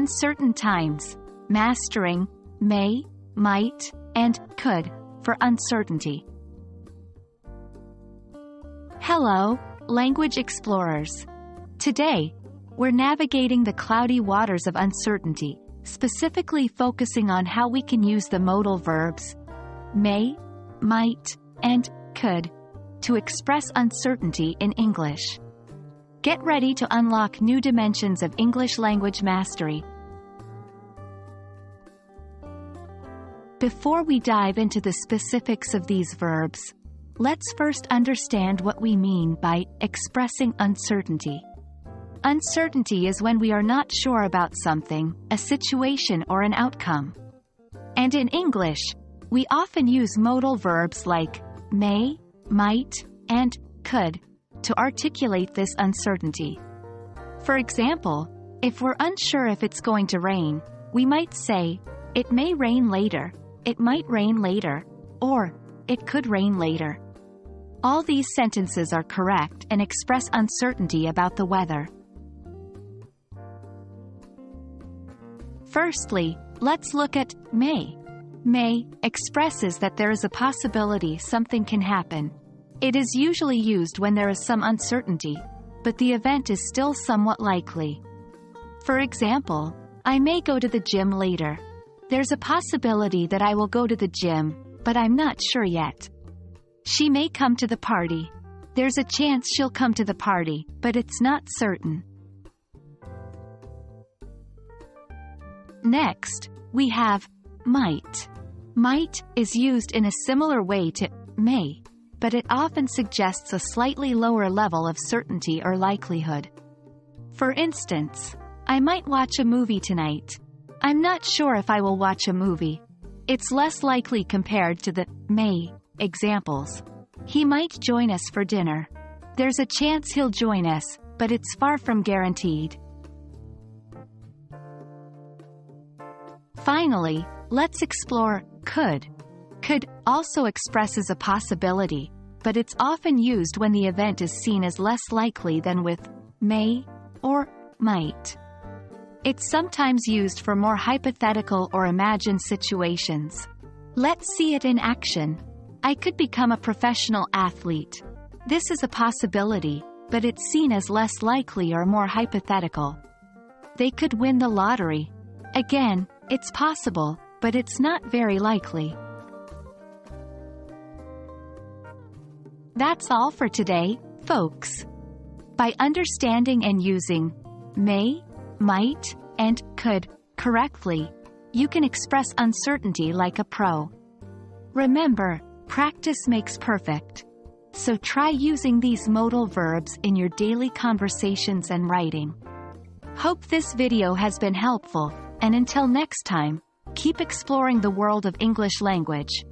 uncertain times, mastering may, might, and could for uncertainty. Hello, language explorers. Today, we're navigating the cloudy waters of uncertainty, specifically focusing on how we can use the modal verbs may, might, and could to express uncertainty in English. Get ready to unlock new dimensions of English language mastery. Before we dive into the specifics of these verbs, let's first understand what we mean by expressing uncertainty. Uncertainty is when we are not sure about something, a situation, or an outcome. And in English, we often use modal verbs like may, might, and could to articulate this uncertainty. For example, if we're unsure if it's going to rain, we might say, "It may rain later," "It might rain later," or "It could rain later." All these sentences are correct and express uncertainty about the weather. Firstly, let's look at may. May expresses that there is a possibility something can happen. It is usually used when there is some uncertainty, but the event is still somewhat likely. For example, I may go to the gym later. There's a possibility that I will go to the gym, but I'm not sure yet. She may come to the party. There's a chance she'll come to the party, but it's not certain. Next, we have might. Might is used in a similar way to may, but it often suggests a slightly lower level of certainty or likelihood. For instance, I might watch a movie tonight. I'm not sure if I will watch a movie. It's less likely compared to the may examples. He might join us for dinner. There's a chance he'll join us, but it's far from guaranteed. Finally, let's explore could. Could also expresses a possibility, but it's often used when the event is seen as less likely than with may or might. It's sometimes used for more hypothetical or imagined situations. Let's see it in action. I could become a professional athlete. This is a possibility, but it's seen as less likely or more hypothetical. They could win the lottery. Again, it's possible, but it's not very likely. That's all for today, folks. By understanding and using may, might, and could correctly, you can express uncertainty like a pro. Remember, practice makes perfect. So try using these modal verbs in your daily conversations and writing. Hope this video has been helpful, and until next time, keep exploring the world of English language.